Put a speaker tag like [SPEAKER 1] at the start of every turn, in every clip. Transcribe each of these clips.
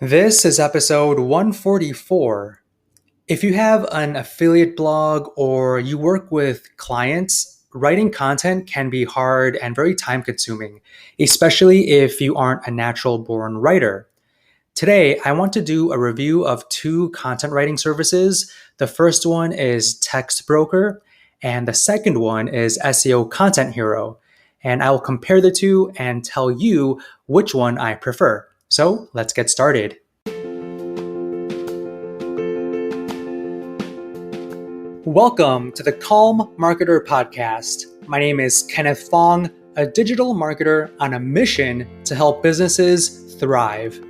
[SPEAKER 1] This is episode 144. If you have an affiliate blog or you work with clients, writing content can be hard and very time consuming, especially if you aren't a natural born writer. Today, I want to do a review of two content writing services. The first one is Textbroker, and the second one is SEO Content Hero. And I will compare the two and tell you which one I prefer. So let's get started. Welcome to the Calm Marketer Podcast. My name is Kenneth Fong, a digital marketer on a mission to help businesses thrive.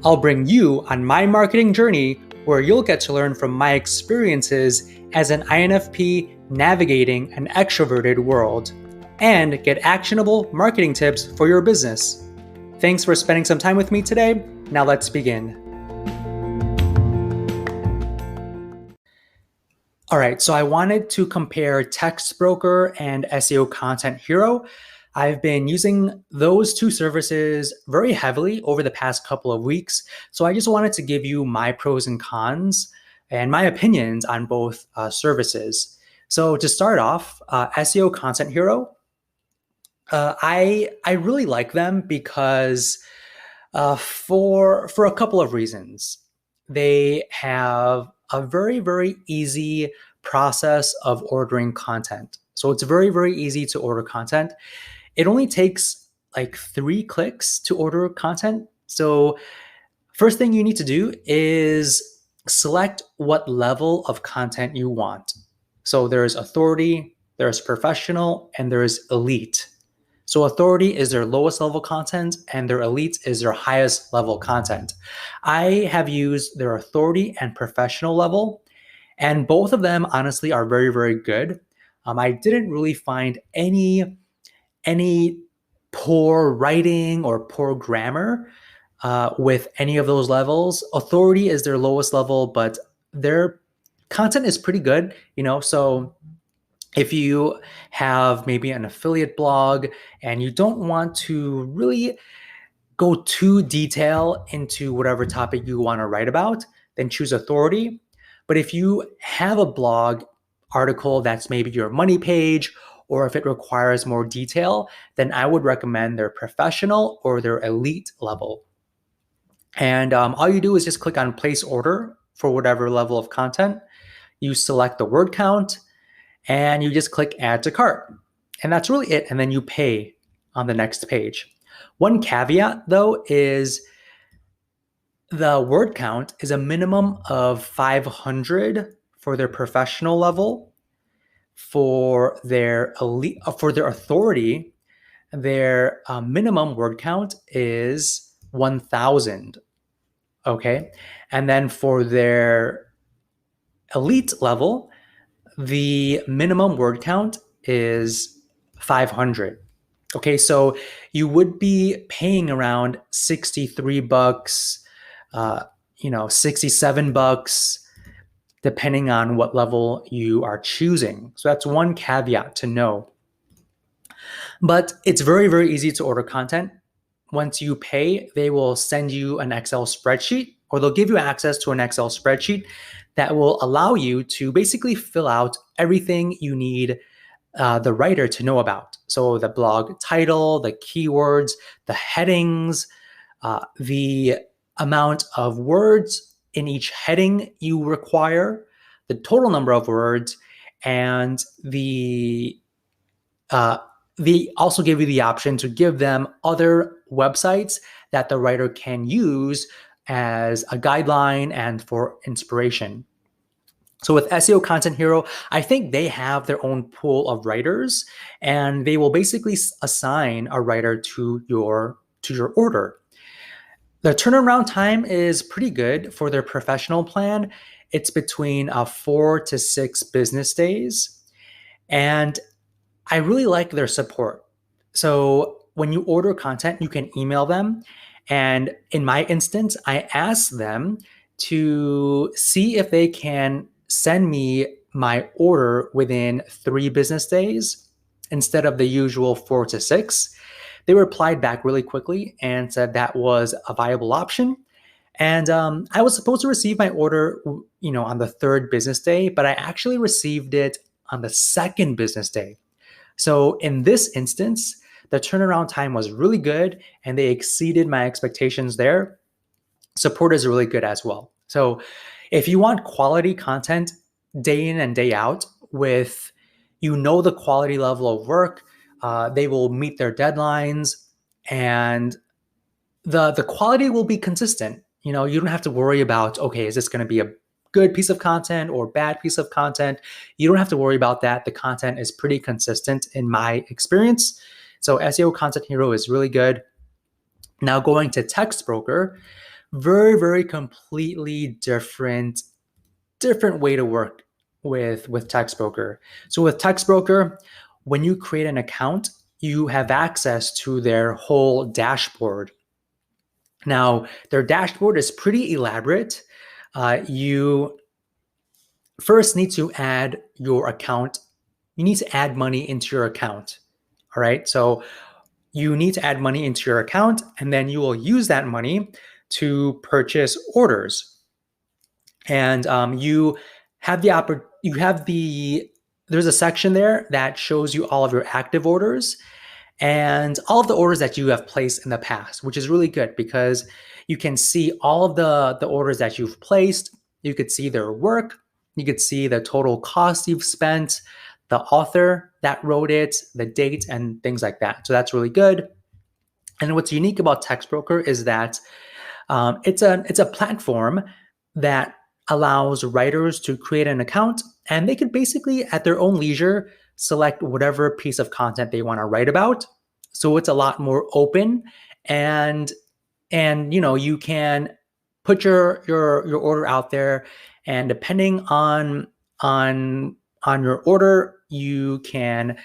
[SPEAKER 1] I'll bring you on my marketing journey where you'll get to learn from my experiences as an INFP navigating an extroverted world and get actionable marketing tips for your business. Thanks for spending some time with me today. Now let's begin. All right, so I wanted to compare Textbroker and SEO Content Hero. I've been using those two services very heavily over the past couple of weeks. So I just wanted to give you my pros and cons and my opinions on both services. So to start off, SEO Content Hero, I really like them because for a couple of reasons. They have a very easy process of ordering content. So it's very easy to order content. It only takes like 3 clicks to order content. So first thing you need to do is select what level of content you want. So there's authority, there's professional, and there's elite. So authority is their lowest level content and their elite is their highest level content. I have used their authority and professional level, and both of them honestly are very good. I didn't really find any poor writing or poor grammar with any of those levels. Authority is their lowest level, but their content is pretty good, so if you have maybe an affiliate blog and you don't want to really go too detail into whatever topic you want to write about, then choose authority. But if you have a blog article that's maybe your money page, or if it requires more detail, then I would recommend their professional or their elite level. And all you do is just click on place order for whatever level of content. You select the word count, and you just click add to cart. And that's really it. And then you pay on the next page. One caveat though is the word count is a minimum of 500 for their professional level. For their elite, for their authority, their minimum word count is 1,000. Okay. And then for their elite level, the minimum word count is 500. Okay, so you would be paying around $63, $67, depending on what level you are choosing. So that's one caveat to know. But it's very easy to order content. Once you pay, they will send you an Excel spreadsheet, or they'll give you access to an Excel spreadsheet that will allow you to basically fill out everything you need the writer to know about. So the blog title, the keywords, the headings, the amount of words in each heading you require, the total number of words, and they also give you the option to give them other websites that the writer can use as a guideline and for inspiration. So with SEO Content Hero, I think they have their own pool of writers, and they will basically assign a writer to your order. The turnaround time is pretty good for their professional plan. It's between 4 to 6 business days, and I really like their support. So when you order content, you can email them. And in my instance, I asked them to see if they can send me my order within 3 business days instead of the usual 4 to 6. They replied back really quickly and said that was a viable option. And I was supposed to receive my order, on the third business day, but I actually received it on the second business day. So in this instance, the turnaround time was really good and they exceeded my expectations there. Support is really good as well. So if you want quality content day in and day out with, the quality level of work, they will meet their deadlines, and the quality will be consistent. You don't have to worry about, okay, is this going to be a good piece of content or bad piece of content? You don't have to worry about that. The content is pretty consistent in my experience. So SEO Content Hero is really good. Now going to Textbroker, very, very completely different way to work with Textbroker. So with Textbroker, when you create an account, you have access to their whole dashboard. Now, their dashboard is pretty elaborate. You first need to add your account. You need to add money into your account. All right. So you need to add money into your account, and then you will use that money to purchase orders. And you have there's a section there that shows you all of your active orders and all of the orders that you have placed in the past, which is really good because you can see all of the orders that you've placed. You could see their work. You could see the total cost you've spent, the author that wrote it, the date, and things like that. So that's really good. And what's unique about Textbroker is that it's a platform that allows writers to create an account, and they could basically, at their own leisure, select whatever piece of content they want to write about. So it's a lot more open, and you can put your order out there, and depending on your order, you can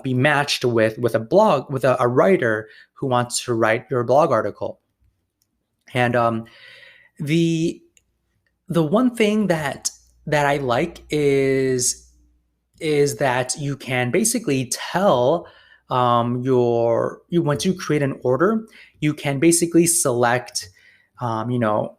[SPEAKER 1] be matched with a writer who wants to write your blog article. And the one thing that I like is that you can basically tell once you create an order, you can basically select, you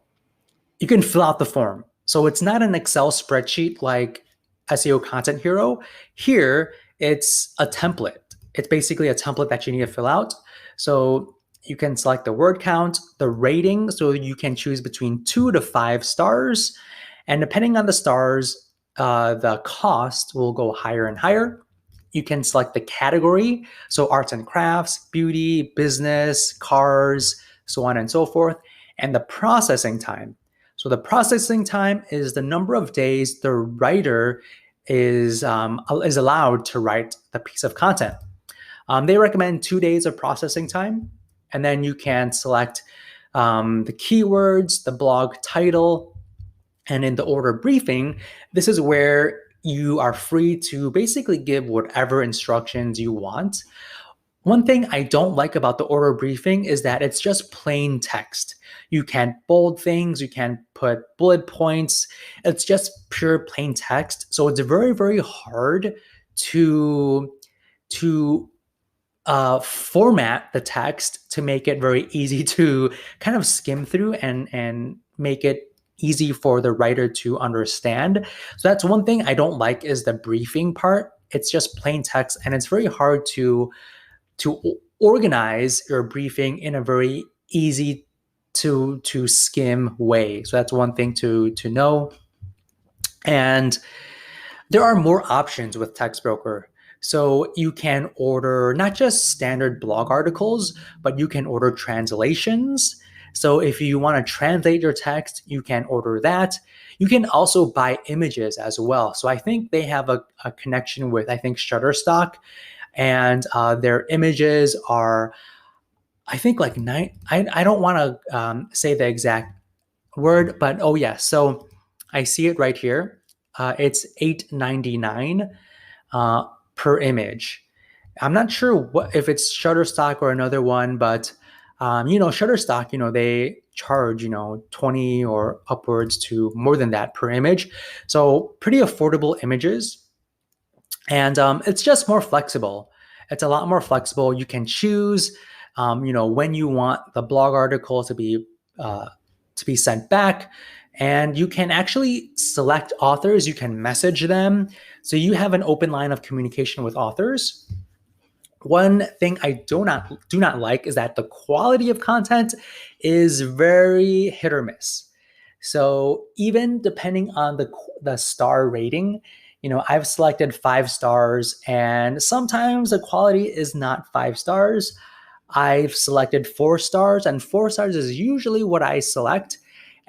[SPEAKER 1] can fill out the form. So it's not an Excel spreadsheet like SEO Content Hero. Here, it's a template. It's basically a template that you need to fill out. So you can select the word count, the rating, so you can choose between 2 to 5 stars. And depending on the stars, the cost will go higher and higher. You can select the category, so arts and crafts, beauty, business, cars, so on and so forth, and the processing time. So the processing time is the number of days the writer is allowed to write the piece of content. They recommend 2 days of processing time, and then you can select the keywords, the blog title, and in the order briefing, this is where you are free to basically give whatever instructions you want. One thing I don't like about the order briefing is that it's just plain text. You can't bold things, you can't put bullet points. It's just pure plain text. So it's very, very hard to format the text to make it very easy to kind of skim through and make it easy for the writer to understand. So that's one thing I don't like, is the briefing part. It's just plain text, and it's very hard to organize your briefing in a very easy to skim way. So that's one thing to know. And there are more options with Textbroker. So you can order not just standard blog articles, but you can order translations. So if you want to translate your text, you can order that. You can also buy images as well. So I think they have a connection with, I think, Shutterstock, and their images are, I think, like I don't want to say the exact word, but oh yeah. So I see it right here. It's $8.99 per image. I'm not sure if it's Shutterstock or another one, but Shutterstock, they charge 20 or upwards to more than that per image. So pretty affordable images, and it's just more flexible. It's a lot more flexible. You can choose, when you want the blog article to be to be sent back. And you can actually select authors, you can message them. So you have an open line of communication with authors. One thing I do not like is that the quality of content is very hit or miss. So even depending on the star rating, I've selected 5 stars, and sometimes the quality is not 5 stars. I've selected 4 stars, and 4 stars is usually what I select,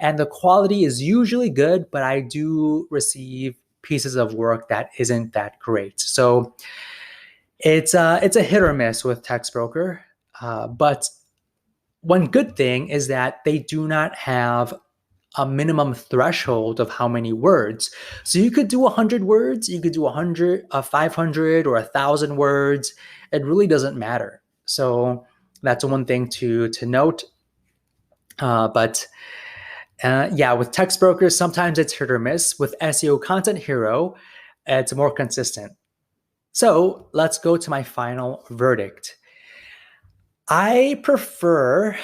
[SPEAKER 1] and the quality is usually good, but I do receive pieces of work that isn't that great. So it's a hit or miss with Textbroker, but one good thing is that they do not have a minimum threshold of how many words. So you could do 100 words, you could do 100, 500, or 1,000 words. It really doesn't matter. So that's one thing to note. But yeah, with Textbroker, sometimes it's hit or miss. With SEO Content Hero, it's more consistent. So let's go to my final verdict. I prefer,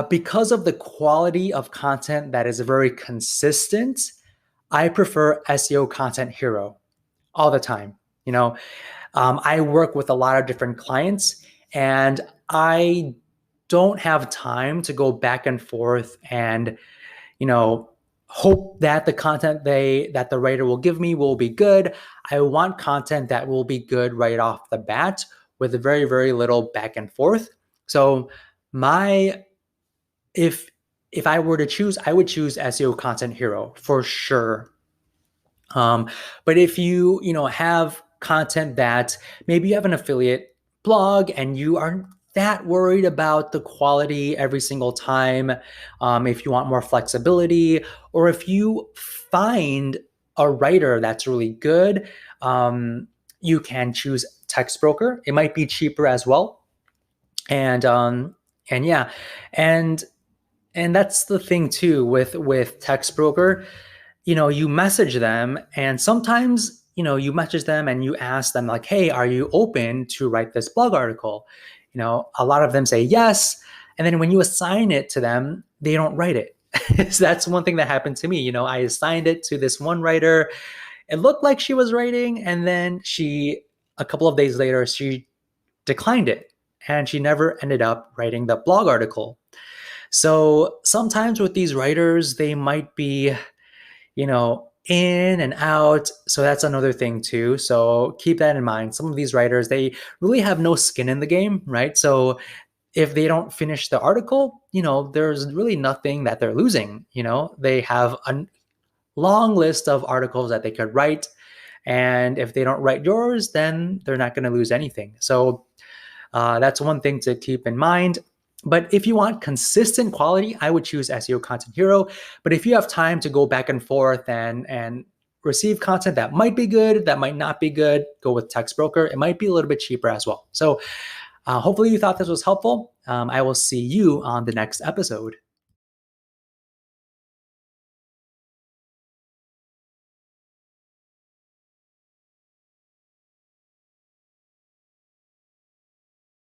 [SPEAKER 1] because of the quality of content that is very consistent, I prefer SEO Content Hero all the time. I work with a lot of different clients, and I don't have time to go back and forth and hope that the content that the writer will give me will be good. I want content that will be good right off the bat with very, very little back and forth. So my if I were to choose, I would choose SEO Content Hero for sure. But if you have content that maybe you have an affiliate blog and you aren't that worried about the quality every single time, if you want more flexibility, or if you find a writer that's really good, you can choose Textbroker. It might be cheaper as well, and yeah, and that's the thing too with Textbroker. You message them, and sometimes, you message them and you ask them like, hey, are you open to write this blog article? A lot of them say yes. And then when you assign it to them, they don't write it. So that's one thing that happened to me. I assigned it to this one writer. It looked like she was writing, and then a couple of days later, she declined it, and she never ended up writing the blog article. So sometimes with these writers, they might be in and out. So that's another thing too. So keep that in mind. Some of these writers, they really have no skin in the game, right? So if they don't finish the article, there's really nothing that they're losing. They have a long list of articles that they could write. And if they don't write yours, then they're not going to lose anything. So that's one thing to keep in mind. But if you want consistent quality, I would choose SEO Content Hero. But if you have time to go back and forth and receive content that might be good, that might not be good, go with Textbroker. It might be a little bit cheaper as well. So hopefully you thought this was helpful. I will see you on the next episode.